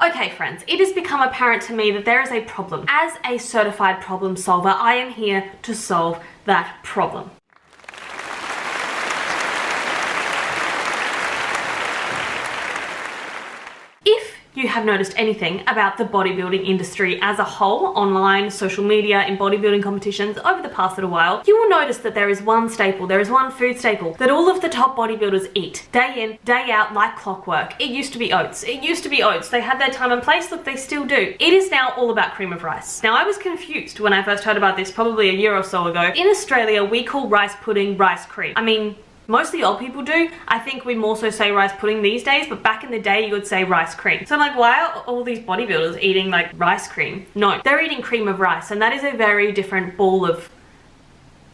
Okay friends, it has become apparent to me that there is a problem. As a certified problem solver, I am here to solve that problem. If you have noticed anything about the bodybuilding industry as a whole, online, social media, in bodybuilding competitions over the past little while, you will notice that there is one staple, there is one food staple that all of the top bodybuilders eat day in, day out like clockwork. It used to be oats. It used to be oats. They had their time and place. Look, they still do. It is now all about cream of rice. Now, I was confused when I first heard about this probably a year or so ago. In Australia, we call rice pudding rice cream. I mean, most of the old people do. I think we more so say rice pudding these days, but back in the day you would say rice cream. So I'm like, why are all these bodybuilders eating like rice cream? No, they're eating cream of rice, and that is a very different ball of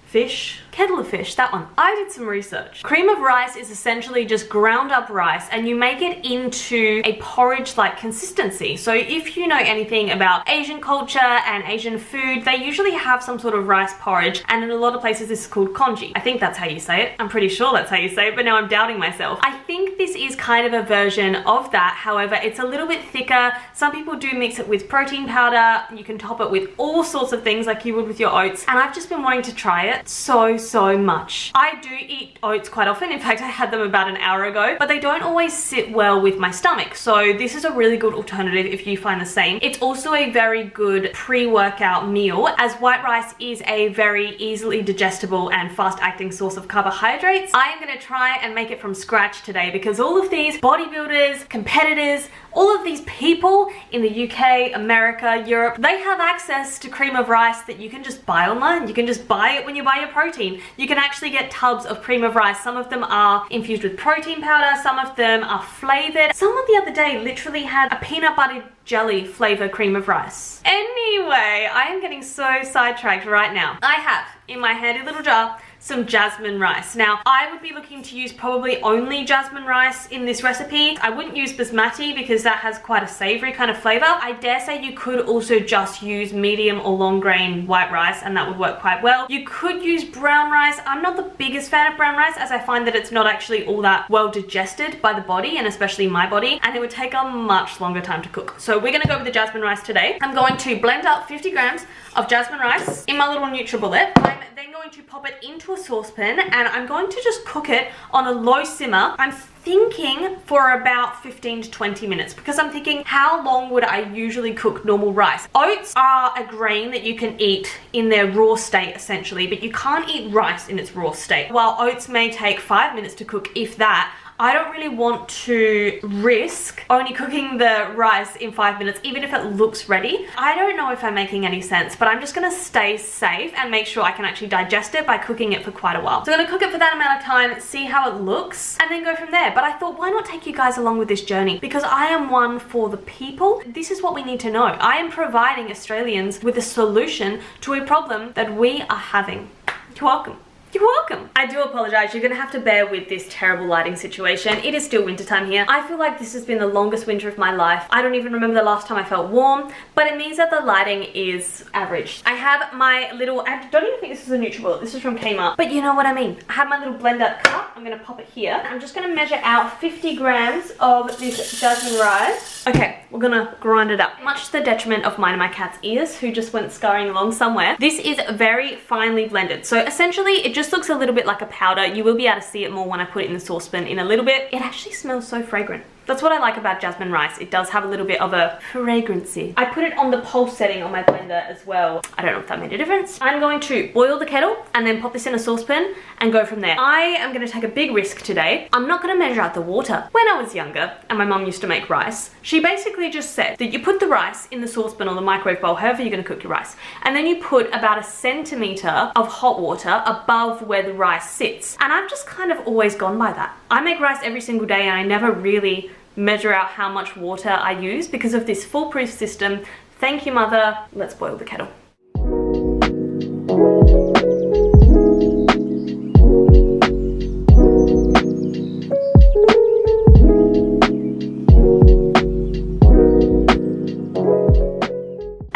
fish. Kettle of fish, that one. I did some research. Cream of rice is essentially just ground up rice and you make it into a porridge-like consistency. So if you know anything about Asian culture and Asian food, they usually have some sort of rice porridge, and in a lot of places this is called congee. I think that's how you say it. I'm pretty sure that's how you say it, but now I'm doubting myself. I think this is kind of a version of that. However, it's a little bit thicker. Some people do mix it with protein powder. You can top it with all sorts of things like you would with your oats, and I've just been wanting to try it so much. I do eat oats quite often. In fact, I had them about an hour ago, but they don't always sit well with my stomach. So this is a really good alternative if you find the same. It's also a very good pre-workout meal, as white rice is a very easily digestible and fast-acting source of carbohydrates. I am going to try and make it from scratch today because all of these bodybuilders, competitors, all of these people in the UK, America, Europe, they have access to cream of rice that you can just buy online. You can just buy it when you buy your protein. You can actually get tubs of cream of rice. Some of them are infused with protein powder, some of them are flavored. Someone the other day literally had a peanut butter jelly flavor cream of rice. Anyway, I am getting so sidetracked right now. I have in my handy little jar some jasmine rice. Now, I would be looking to use probably only jasmine rice in this recipe. I wouldn't use basmati because that has quite a savory kind of flavor. I dare say you could also just use medium or long grain white rice and that would work quite well. You could use brown rice. I'm not the biggest fan of brown rice as I find that it's not actually all that well digested by the body, and especially my body, and it would take a much longer time to cook. So we're gonna go with the jasmine rice today. I'm going to blend up 50 grams of jasmine rice in my little NutriBullet. I'm then going to pop it into a saucepan and I'm going to just cook it on a low simmer. I'm thinking for about 15 to 20 minutes because I'm thinking, how long would I usually cook normal rice? Oats are a grain that you can eat in their raw state essentially, but you can't eat rice in its raw state. While oats may take 5 minutes to cook, if that, I don't really want to risk only cooking the rice in 5 minutes, even if it looks ready. I don't know if I'm making any sense, but I'm just gonna stay safe and make sure I can actually digest it by cooking it for quite a while. So I'm gonna cook it for that amount of time, see how it looks, and then go from there. But I thought, why not take you guys along with this journey? Because I am one for the people. This is what we need to know. I am providing Australians with a solution to a problem that we are having. You're welcome. You're welcome. I do apologize. You're gonna have to bear with this terrible lighting situation. It is still wintertime here. I feel like this has been the longest winter of my life. I don't even remember the last time I felt warm, but it means that the lighting is average. I have my little, I don't even think this is a NutriBullet. This is from Kmart, but you know what I mean. I have my little blender cup. I'm gonna pop it here. I'm just gonna measure out 50 grams of this jasmine rice. Okay, we're gonna grind it up. Much to the detriment of mine and my cat's ears, who just went scurrying along somewhere. This is very finely blended. So essentially, it just looks a little bit like a powder. You will be able to see it more when I put it in the saucepan in a little bit. It actually smells so fragrant. That's what I like about jasmine rice. It does have a little bit of a fragrancy. I put it on the pulse setting on my blender as well. I don't know if that made a difference. I'm going to boil the kettle and then pop this in a saucepan and go from there. I am going to take a big risk today. I'm not going to measure out the water. When I was younger and my mum used to make rice, she basically just said that you put the rice in the saucepan or the microwave bowl, however you're going to cook your rice, and then you put about 1 centimeter of hot water above where the rice sits. And I've just kind of always gone by that. I make rice every single day and I never really measure out how much water I use because of this foolproof system. Thank you, mother. Let's boil the kettle.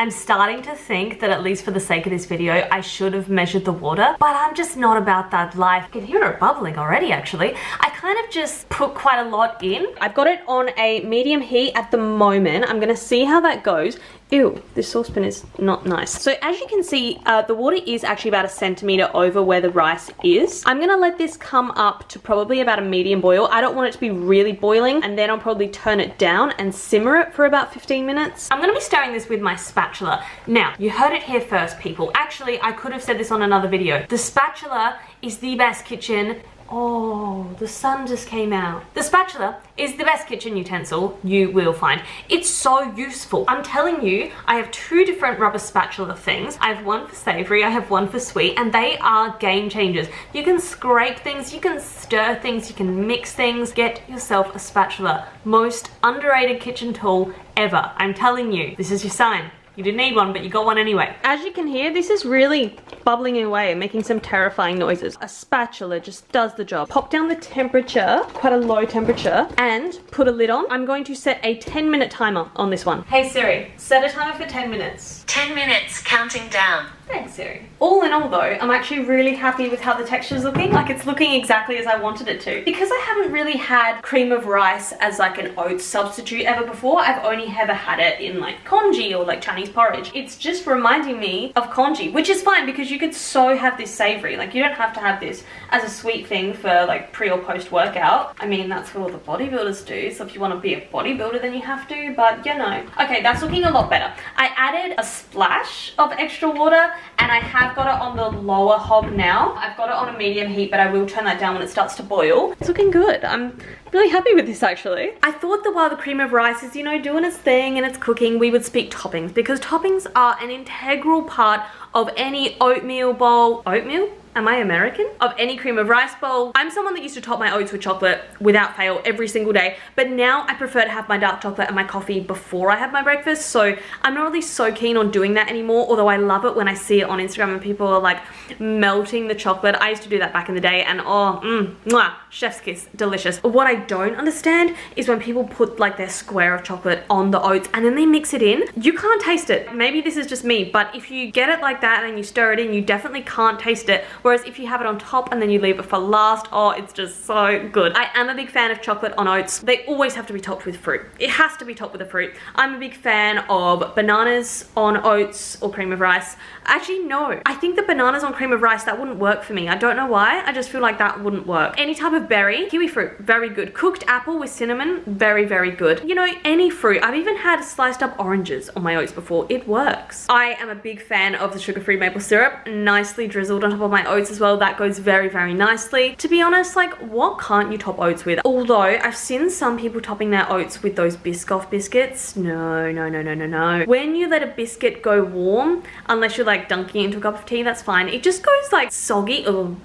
I'm starting to think that, at least for the sake of this video, I should have measured the water, but I'm just not about that life. I can hear it bubbling already, actually. I kind of just put quite a lot in. I've got it on a medium heat at the moment. I'm gonna see how that goes. Ew, this saucepan is not nice. So as you can see, the water is actually about 1 centimeter over where the rice is. I'm gonna let this come up to probably about a medium boil. I don't want it to be really boiling, and then I'll probably turn it down and simmer it for about 15 minutes. I'm gonna be stirring this with my spatula. Now, you heard it here first, people. Actually, I could have said this on another video. The spatula is the best kitchen. Oh, the sun just came out. The spatula is the best kitchen utensil you will find. It's so useful. I'm telling you, I have 2 different rubber spatula things. I have one for savory, I have one for sweet, and they are game changers. You can scrape things, you can stir things, you can mix things. Get yourself a spatula. Most underrated kitchen tool ever. I'm telling you, this is your sign. You didn't need one, but you got one anyway. As you can hear, this is really bubbling away and making some terrifying noises. A spatula just does the job. Pop down the temperature, quite a low temperature, and put a lid on. I'm going to set a 10-minute timer on this one. Hey Siri, set a timer for 10 minutes. 10 minutes, counting down. Thanks, Siri. All in all though, I'm actually really happy with how the texture's looking. Like, it's looking exactly as I wanted it to. Because I haven't really had cream of rice as like an oats substitute ever before, I've only ever had it in like congee or like Chinese porridge. It's just reminding me of congee, which is fine because you could so have this savory. Like, you don't have to have this as a sweet thing for like pre or post workout. I mean, that's what all the bodybuilders do. So if you want to be a bodybuilder, then you have to, but you know. Okay, that's looking a lot better. I added a splash of extra water, and I have got it on the lower hob now. I've got it on a medium heat, but I will turn that down when it starts to boil. It's looking good. I'm really happy with this actually. I thought that while the cream of rice is, you know, doing its thing and it's cooking, we would speak toppings, because toppings are an integral part of any oatmeal bowl. Oatmeal? Am I American? Of any cream of rice bowl. I'm someone that used to top my oats with chocolate without fail every single day, but now I prefer to have my dark chocolate and my coffee before I have my breakfast, so I'm not really so keen on doing that anymore, although I love it when I see it on Instagram and people are like melting the chocolate. I used to do that back in the day, and oh, mwah, chef's kiss, delicious. What I don't understand is when people put like their square of chocolate on the oats and then they mix it in. You can't taste it. Maybe this is just me, but if you get it like that and you stir it in, you definitely can't taste it. Whereas if you have it on top and then you leave it for last, oh, it's just so good. I am a big fan of chocolate on oats. They always have to be topped with fruit. It has to be topped with a fruit. I'm a big fan of bananas on oats or cream of rice. Actually, no. I think the bananas on cream of rice, that wouldn't work for me. I don't know why. I just feel like that wouldn't work. Any type of berry, kiwi fruit, very good. Cooked apple with cinnamon, very, very good. You know, any fruit. I've even had sliced up oranges on my oats before. It works. I am a big fan of the sugar-free maple syrup, nicely drizzled on top of my oats as well. That goes very, very nicely. To be honest, like, what can't you top oats with? Although I've seen some people topping their oats with those Biscoff biscuits. No, no, no, no, no, no. When you let a biscuit go warm, unless you're like dunking it into a cup of tea, that's fine. It just goes like soggy. Ugh.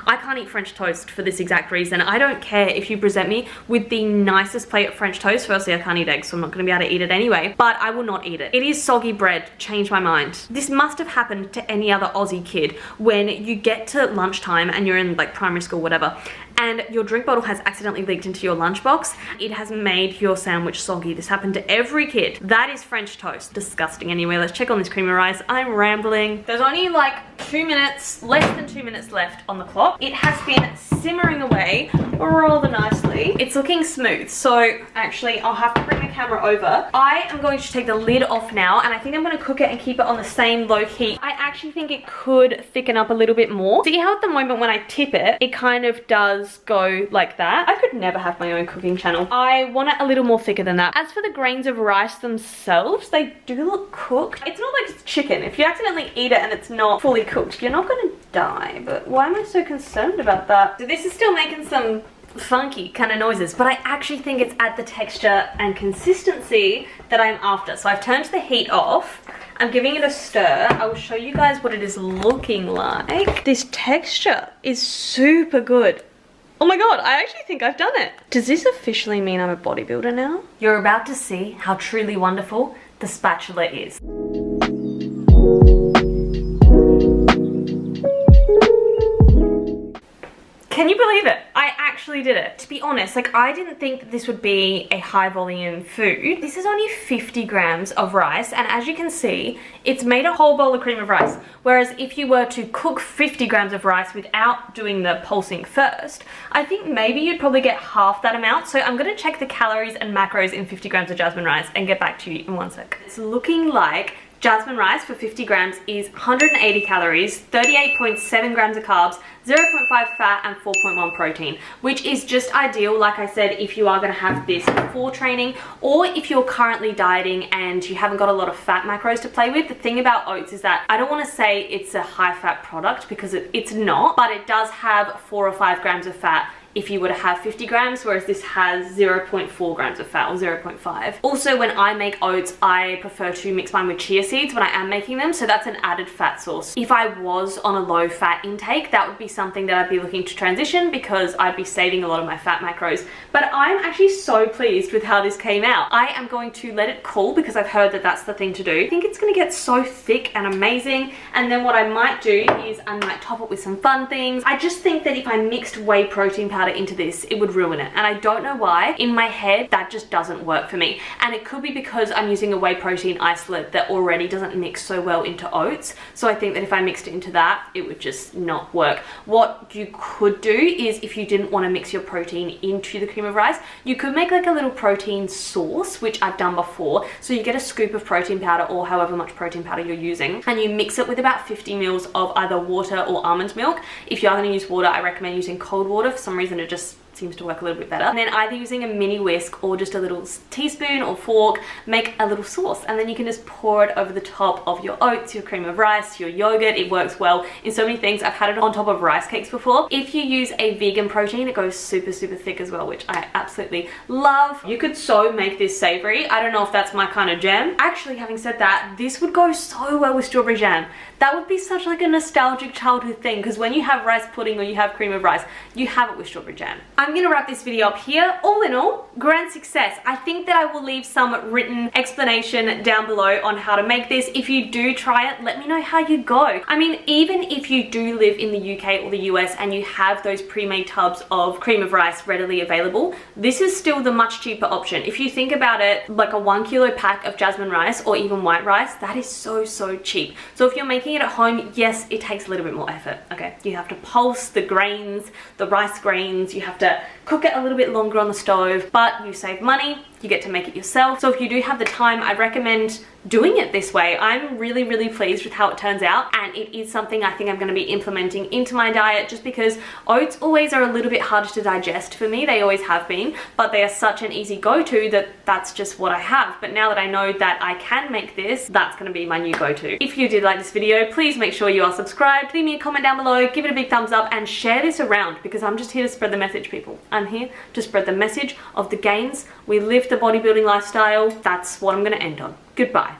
I can't eat French toast for this exact reason. I don't care if you present me with the nicest plate of French toast. Firstly, I can't eat eggs, so I'm not going to be able to eat it anyway, but I will not eat it. It is soggy bread. Change my mind. This must have happened to any other Aussie kid when you get to lunchtime and you're in like primary school, whatever, and your drink bottle has accidentally leaked into your lunchbox. It has made your sandwich soggy. This happened to every kid. That is French toast. Disgusting. Anyway, let's check on this cream of rice. I'm rambling. There's only like 2 minutes, less than 2 minutes left on the clock. It has been simmering away rather nicely. It's looking smooth, so actually I'll have to bring the camera over. I am going to take the lid off now, and I think I'm going to cook it and keep it on the same low heat. I actually think it could thicken up a little bit more. See how at the moment when I tip it, it kind of does go like that. I could never have my own cooking channel. I want it a little more thicker than that. As for the grains of rice themselves, they do look cooked. It's not like it's chicken. If you accidentally eat it and it's not fully cooked, you're not going to die, but why am I so concerned about that? So this is still making some funky kind of noises, but I actually think it's at the texture and consistency that I'm after. So I've turned the heat off. I'm giving it a stir. I will show you guys what it is looking like. This texture is super good. Oh my god, I actually think I've done it. Does this officially mean I'm a bodybuilder now? You're about to see how truly wonderful the spatula is. Can you believe it? I actually did it. To be honest, like I didn't think that this would be a high volume food. This is only 50 grams of rice, and as you can see, it's made a whole bowl of cream of rice. Whereas if you were to cook 50 grams of rice without doing the pulsing first, I think maybe you'd probably get half that amount. So I'm gonna check the calories and macros in 50 grams of jasmine rice and get back to you in 1 sec. It's looking like jasmine rice for 50 grams is 180 calories, 38.7 grams of carbs, 0.5 fat and 4.1 protein, which is just ideal, like I said, if you are going to have this before training, or if you're currently dieting and you haven't got a lot of fat macros to play with. The thing about oats is that I don't want to say it's a high fat product because it's not, but it does have 4 or 5 grams of fat if you were to have 50 grams, whereas this has 0.4 grams of fat or 0.5. Also, when I make oats, I prefer to mix mine with chia seeds when I am making them, so that's an added fat source. If I was on a low fat intake, that would be something that I'd be looking to transition because I'd be saving a lot of my fat macros. But I'm actually so pleased with how this came out. I am going to let it cool because I've heard that that's the thing to do. I think it's gonna get so thick and amazing, and then what I might do is I might top it with some fun things. I just think that if I mixed whey protein powder into this, it would ruin it, and I don't know why. In my head, that just doesn't work for me, and it could be because I'm using a whey protein isolate that already doesn't mix so well into oats. So I think that if I mixed it into that, it would just not work. What you could do is, if you didn't want to mix your protein into the cream of rice, you could make like a little protein sauce, which I've done before. So you get a scoop of protein powder or however much protein powder you're using, and you mix it with about 50 mils of either water or almond milk. If you are going to use water, I recommend using cold water. For some reason, it just seems to work a little bit better. And then either using a mini whisk or just a little teaspoon or fork, make a little sauce, and then you can just pour it over the top of your oats, your cream of rice, your yogurt. It works well in so many things. I've had it on top of rice cakes before. If you use a vegan protein, it goes super thick as well, which I absolutely love. You could so make this savory. I don't know if that's my kind of jam. Actually, having said that, this would go so well with strawberry jam. That would be such like a nostalgic childhood thing, because when you have rice pudding or you have cream of rice, you have it with strawberry jam. I'm gonna wrap this video up here. All in all, grand success. I think that I will leave some written explanation down below on how to make this. If you do try it, let me know how you go. I mean, even if you do live in the UK or the US and you have those pre-made tubs of cream of rice readily available, this is still the much cheaper option. If you think about it, like a 1 kilo pack of jasmine rice or even white rice, that is so cheap. So if you're making it at home, yes, it takes a little bit more effort. Okay, you have to pulse the grains, the rice grains, you have to cook it a little bit longer on the stove, but you save money, you get to make it yourself. So if you do have the time, I recommend doing it this way. I'm really pleased with how it turns out, and it is something I think I'm going to be implementing into my diet, just because oats always are a little bit harder to digest for me. They always have been, but they are such an easy go-to that that's just what I have. But now that I know that I can make this, that's going to be my new go-to. If you did like this video, please make sure you are subscribed, leave me a comment down below, give it a big thumbs up, and share this around, because I'm just here to spread the message, people. I'm here to spread the message of the gains. We live the bodybuilding lifestyle. That's what I'm going to end on. Goodbye.